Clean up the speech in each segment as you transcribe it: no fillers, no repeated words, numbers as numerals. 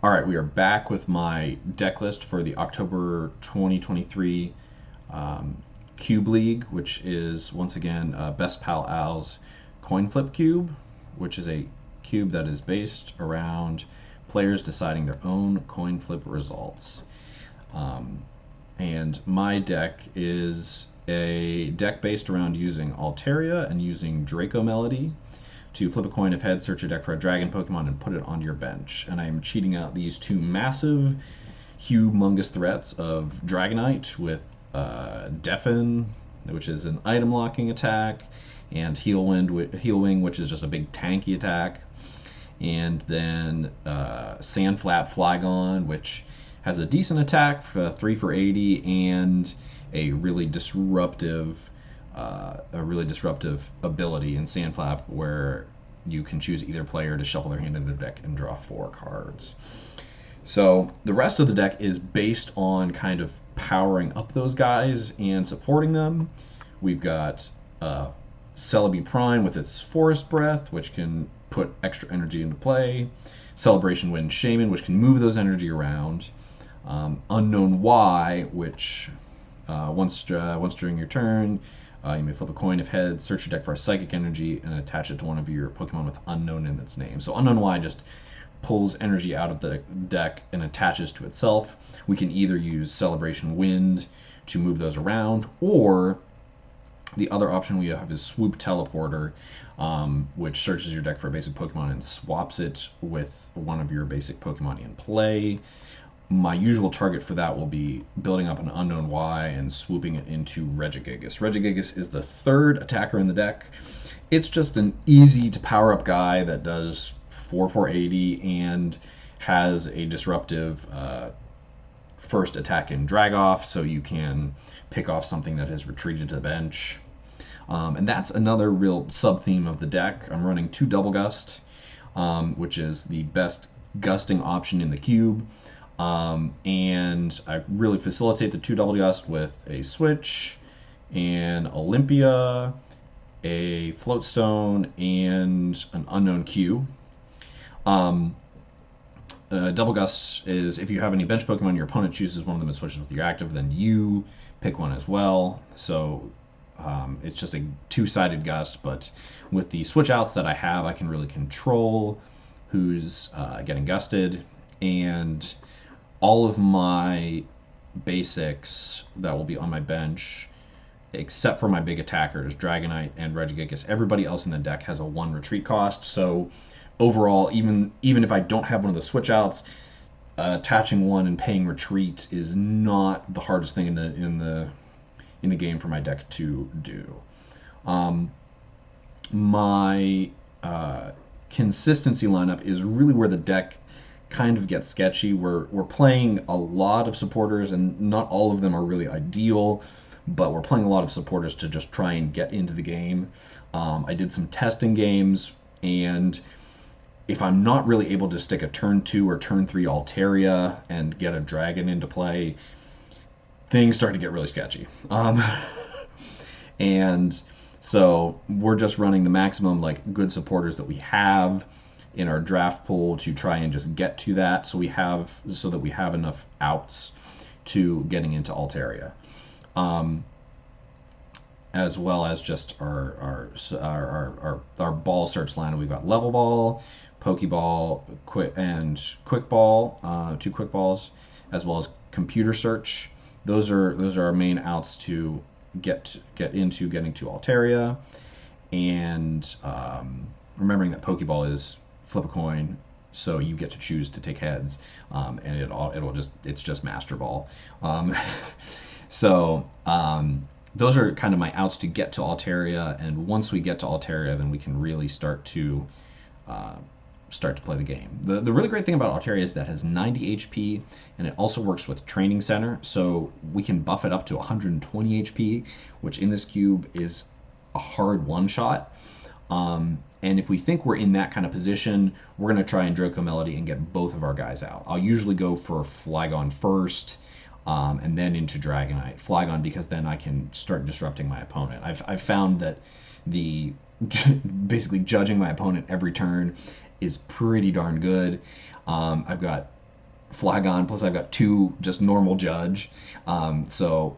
All right, we are back with my deck list for the October 2023 um, Cube League, which is once again Best Pal Al's CoinFlip Cube, which is a cube that is based around players deciding their own coin flip results. Um, and my deck is a deck based around using Altaria and using Draco Melody to flip a coin of heads, search your deck for a dragon Pokemon, and put it on your bench. And I am cheating out these two massive, humongous threats of Dragonite with Deafen, which is an item locking attack, and Heal Wing, which is just a big tanky attack. And then Sandflap Flygon, which has a decent attack for 3 for 80 and a really disruptive ability in Sandflap where you can choose either player to shuffle their hand in the deck and draw 4 cards. So the rest of the deck is based on kind of powering up those guys and supporting them. We've got Celebi Prime with its Forest Breath, which can put extra energy into play. Celebration Wind Shaman, which can move those energy around. Unknown Y, which once during your turn, you may flip a coin of heads, search your deck for a psychic energy, and attach it to one of your Pokemon with unknown in its name. So Unknown Y just pulls energy out of the deck and attaches to itself. We can either use Celebration Wind to move those around, or the other option we have is Swoop Teleporter, which searches your deck for a basic Pokemon and swaps it with one of your basic Pokemon in play. My usual target for that will be building up an Unknown Y and swooping it into Regigigas. Regigigas is the third attacker in the deck. It's just an easy to power up guy that does 4 for 80 and has a disruptive first attack in Dragoff, so you can pick off something that has retreated to the bench. And that's another real sub-theme of the deck. I'm running 2 Double Gust, which is the best gusting option in the cube. And I really facilitate the 2 Double Gust with a Switch, an Olympia, a Floatstone, and an Unknown Q. Double Gust is if you have any bench Pokemon, your opponent chooses one of them and switches with your active, then you pick one as well. So it's just a 2-sided gust, but with the switch outs that I have, I can really control who's getting gusted, and all of my basics that will be on my bench, except for my big attackers, Dragonite and Regigigas, everybody else in the deck has a 1 retreat cost. So overall, even if I don't have one of the switch outs, attaching 1 and paying retreat is not the hardest thing in the game for my deck to do. My consistency lineup is really where the deck kind of gets sketchy. We're playing a lot of supporters, and not all of them are really ideal, but we're playing a lot of supporters to just try and get into the game. I did some testing games, and if I'm not really able to stick a turn 2 or turn 3 Altaria and get a dragon into play, things start to get really sketchy. And so we're just running the maximum good supporters that we have in our draft pool to try and just get to that, so that we have enough outs to getting into Altaria, as well as just our ball search line. We've got Level Ball, Pokeball, Quick Ball, 2 Quick Balls, as well as Computer Search. Those are our main outs to get into getting to Altaria, and remembering that Pokeball is flip a coin, so you get to choose to take heads, and it's just Master Ball. Those are kind of my outs to get to Altaria, and once we get to Altaria, then we can really start to play the game. The really great thing about Altaria is that it has 90 HP, and it also works with Training Center, so we can buff it up to 120 HP, which in this cube is a hard one-shot. And if we think we're in that kind of position, we're going to try and Draco Melody and get both of our guys out. I'll usually go for Flygon first, and then into Dragonite. Flygon, because then I can start disrupting my opponent. I've found that basically judging my opponent every turn is pretty darn good. I've got Flagon, plus I've got 2 just normal Judge. So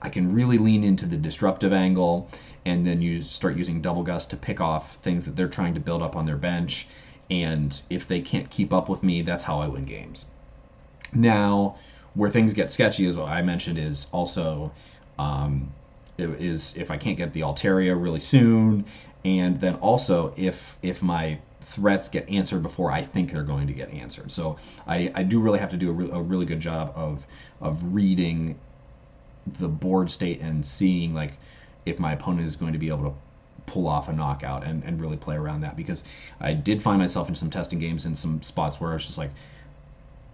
I can really lean into the disruptive angle, and then you start using Double Gust to pick off things that they're trying to build up on their bench. And if they can't keep up with me, that's how I win games. Now, where things get sketchy, as what I mentioned, is also um, is if I can't get the Altaria really soon, and then also if my threats get answered before I think they're going to get answered. So I do really have to do a really good job of reading the board state and seeing like if my opponent is going to be able to pull off a knockout and really play around that, because I did find myself in some testing games in some spots where it's just like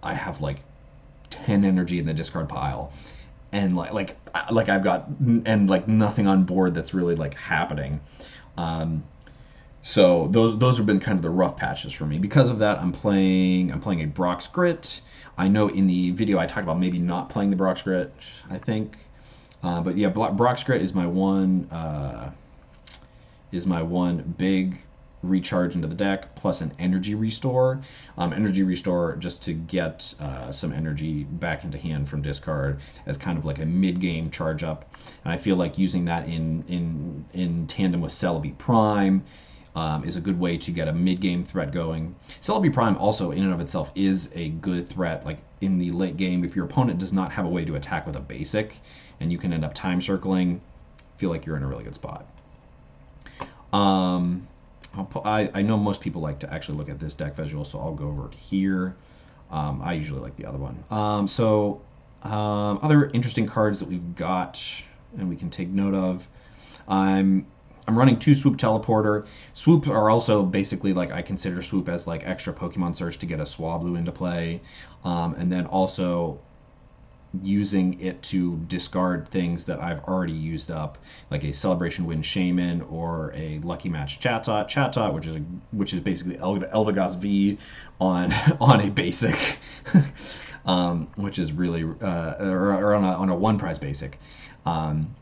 I have like 10 energy in the discard pile, and like I've got and like nothing on board that's really like happening. Um, so those have been kind of the rough patches for me. Because of that, I'm playing a Brock's Grit. I know in the video I talked about maybe not playing the Brock's Grit, I think, but yeah, Brock's Grit is my one big recharge into the deck, plus an energy restore. Energy restore just to get some energy back into hand from discard as kind of like a mid-game charge up. And I feel like using that in tandem with Celebi Prime is a good way to get a mid-game threat going. Celebi Prime also in and of itself is a good threat. Like in the late game, if your opponent does not have a way to attack with a basic, and you can end up time circling, I feel like you're in a really good spot. I know most people like to actually look at this deck visual, so I'll go over it here. I usually like the other one. Other interesting cards that we've got and we can take note of. I'm running 2 Swoop Teleporter. Swoop are also basically like I consider Swoop as like extra Pokemon Search to get a Swablu into play, and then also using it to discard things that I've already used up, like a Celebration Wind Shaman or a Lucky Match Chatot. Chatot, which is basically Eldegoss V on on a basic, which is really or on a 1-prize basic,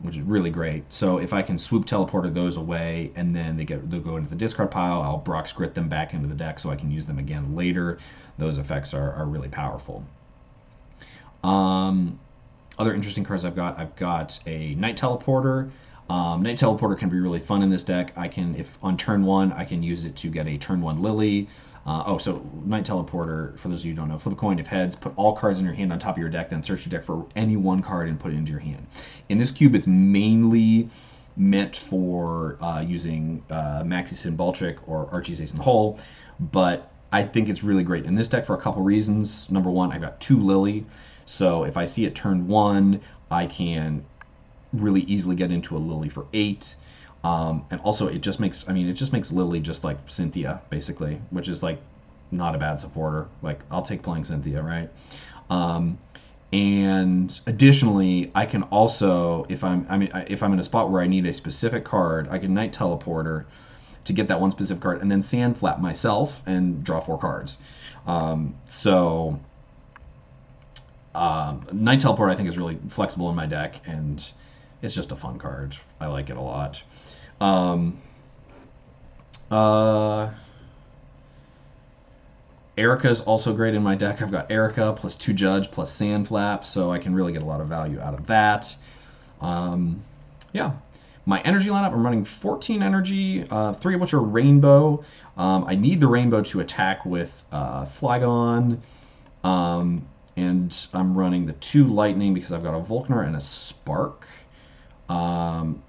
which is really great. So if I can Swoop Teleporter those away and then they'll go into the discard pile, I'll Brock's Grit them back into the deck so I can use them again later. Those effects are really powerful. Other interesting cards I've got a Night Teleporter. Night Teleporter can be really fun in this deck. If on turn 1, I can use it to get a turn 1 Lily. So Night Teleporter, for those of you who don't know, flip a coin. If heads, put all cards in your hand on top of your deck, then search your deck for any one card and put it into your hand. In this cube, it's mainly meant for using Maxi Sin Baltric or Archie's Ace in the Hole, but I think it's really great in this deck for a couple reasons. Number one, I've got 2 Lily. So if I see it turn 1, I can really easily get into a Lily for 8. And also it just makes Lily just like Cynthia, basically, which is like not a bad supporter. Like I'll take playing Cynthia, right? And additionally, I can also, if I'm in a spot where I need a specific card, I can Night Teleporter to get that one specific card, and then Sand Flap myself and draw 4 cards. Night Teleport I think is really flexible in my deck, and it's just a fun card. I like it a lot. Erica's also great in my deck. I've got Erica plus 2 Judge plus Sand Flap, so I can really get a lot of value out of that. Yeah. My energy lineup, I'm running 14 energy, 3 of which are rainbow. I need the rainbow to attack with Flagon. And I'm running the 2 lightning because I've got a Volkner and a Spark. Volkner,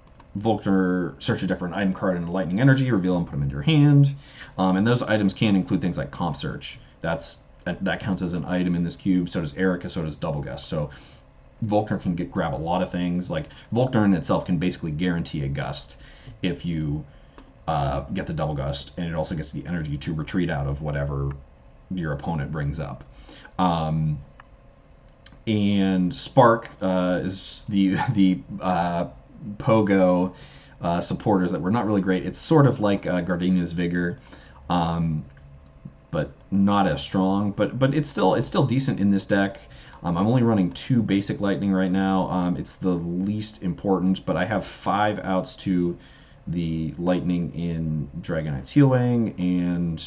search your deck for an item card and a lightning energy, reveal and put them into your hand. And those items can include things like Comp Search. That counts as an item in this cube. So does Erica, so does Double Gust. So Volkner can grab a lot of things. Like Volkner in itself can basically guarantee a gust if you get the Double Gust, and it also gets the energy to retreat out of whatever your opponent brings up. And Spark is the Pogo supporters that were not really great. It's sort of like Gardenia's Vigor, but not as strong. But it's still decent in this deck. I'm only running 2 basic lightning right now. It's the least important, but I have 5 outs to the lightning in Dragonite's Healing, and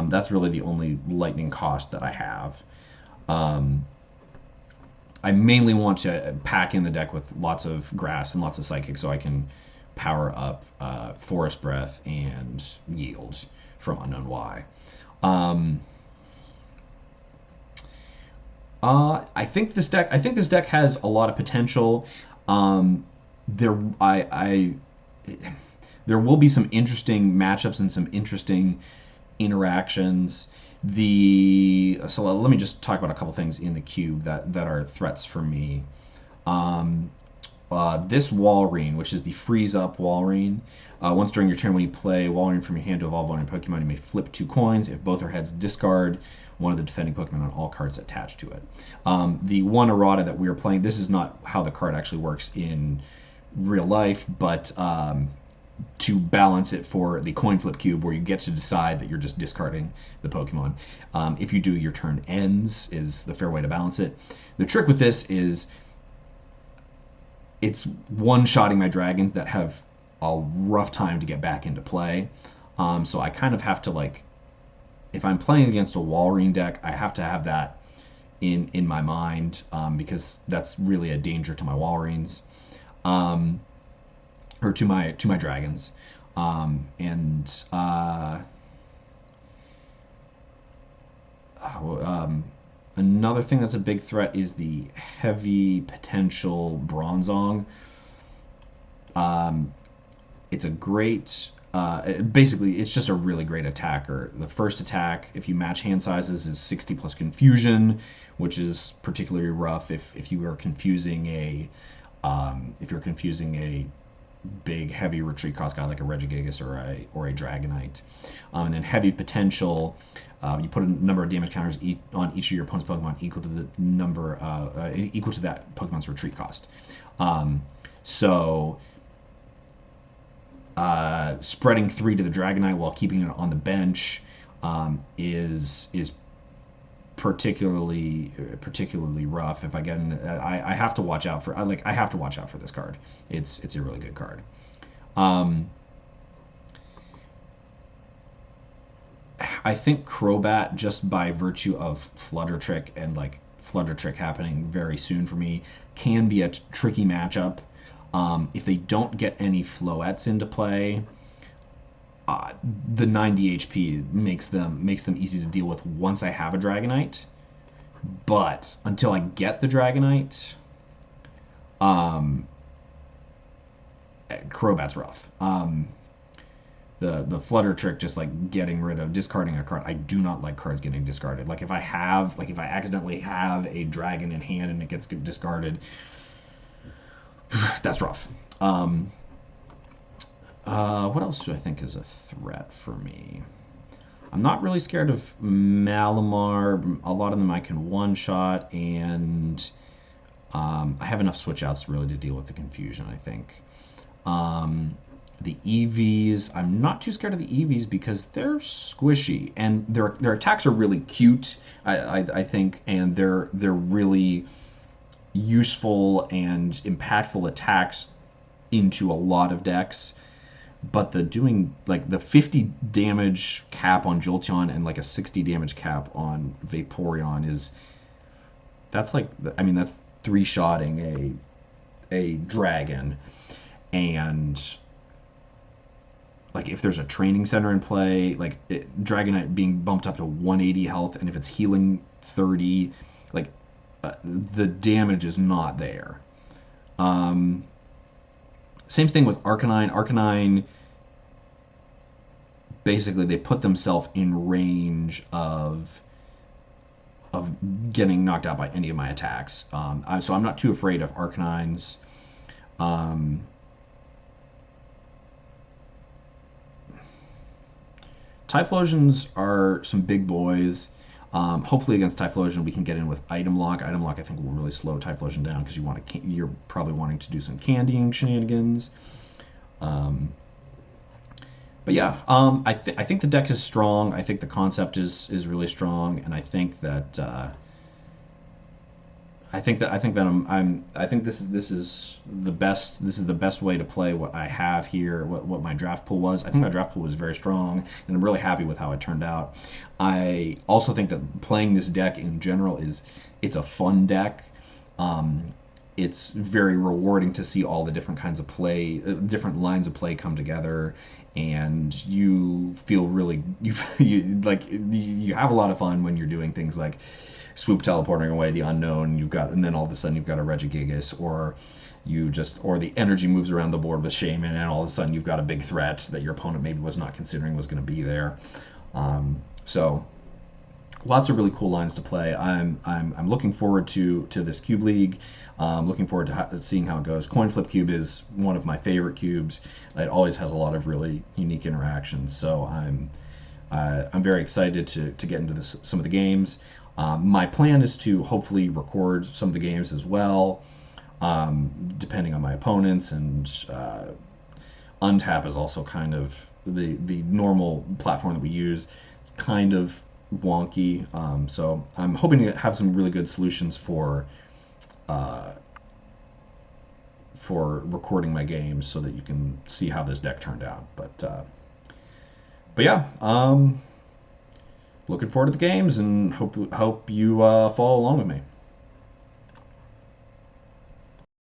That's really the only lightning cost that I have. Um, I mainly want to pack in the deck with lots of grass and lots of psychic so I can power up Forest Breath and Yield from Unknown Y. Um, I think this deck has a lot of potential. Um, there I there will be some interesting matchups and some interesting interactions. Let me just talk about a couple things in the cube that are threats for me. Um, this Walrein, which is the freeze up Walrein. Once during your turn, when you play Walrein from your hand to evolve one of your Pokemon, you may flip 2 coins. If both are heads, discard one of the defending Pokemon on all cards attached to it. The one errata that we are playing, this is not how the card actually works in real life, but to balance it for the coin flip cube, where you get to decide that you're just discarding the Pokemon. If you do, your turn ends, is the fair way to balance it. The trick with this is it's one-shotting my dragons that have a rough time to get back into play. So I kind of have to, like, if I'm playing against a Walrein deck, I have to have that in my mind, because that's really a danger to my Walreins, or to my dragons. And another thing that's a big threat is the heavy potential Bronzong. It's a great, basically, it's just a really great attacker. The first attack, if you match hand sizes, is 60 plus confusion, which is particularly rough if you are confusing a big heavy retreat cost guy like a Regigigas or a Dragonite. And then heavy potential, you put a number of damage counters on each of your opponent's Pokemon equal to the number equal to that Pokemon's retreat cost. So spreading 3 to the Dragonite while keeping it on the bench is particularly rough. If I get in, I have to watch out for I have to watch out for this card. It's a really good card. I think Crobat, just by virtue of Flutter Trick and like Flutter Trick happening very soon for me, can be a tricky matchup. If they don't get any Floettes into play, the 90 HP makes them easy to deal with once I have a Dragonite. But until I get the Dragonite, Crobat's rough. The Flutter Trick, just like discarding a card. I do not like cards getting discarded. Like if I accidentally have a dragon in hand and it gets discarded, that's rough. What else do I think is a threat for me? I'm not really scared of Malamar. A lot of them I can one-shot, and I have enough switch-outs really to deal with the confusion, I think. The EVs, I'm not too scared of the EVs because they're squishy, and their attacks are really cute, I think, and they're really useful and impactful attacks into a lot of decks. But the 50 damage cap on Jolteon and like a 60 damage cap on Vaporeon that's 3-shotting a dragon. And like if there's a training center in play, like Dragonite being bumped up to 180 health, and if it's healing 30, like the damage is not there. Same thing with Arcanine. Arcanine, basically, they put themselves in range of getting knocked out by any of my attacks. So I'm not too afraid of Arcanines. Typhlosions are some big boys. Hopefully against Typhlosion we can get in with Item Lock. Item Lock I think will really slow Typhlosion down because you're probably wanting to do some candying shenanigans. But yeah, I think the deck is strong. I think the concept is really strong, and I think that I think this is the best way to play what I have here, what my draft pool was. I think my draft pool was very strong, and I'm really happy with how it turned out. I also think that playing this deck in general it's a fun deck. Um, it's very rewarding to see all the different kinds of play, different lines of play come together, and you feel really you have a lot of fun when you're doing things like swoop teleporting away the unknown. And then all of a sudden you've got a Regigigas, or the energy moves around the board with Shaman, and all of a sudden you've got a big threat that your opponent maybe was not considering was going to be there. So lots of really cool lines to play. I'm looking forward to this Cube League. Looking forward to seeing how it goes. CoinFlip Cube is one of my favorite cubes. It always has a lot of really unique interactions. So I'm very excited to get into some of the games. My plan is to hopefully record some of the games as well, depending on my opponents. And Untap is also kind of the normal platform that we use. It's kind of wonky. So I'm hoping to have some really good solutions uh, for recording my games so that you can see how this deck turned out. But yeah, looking forward to the games, and hope you follow along with me.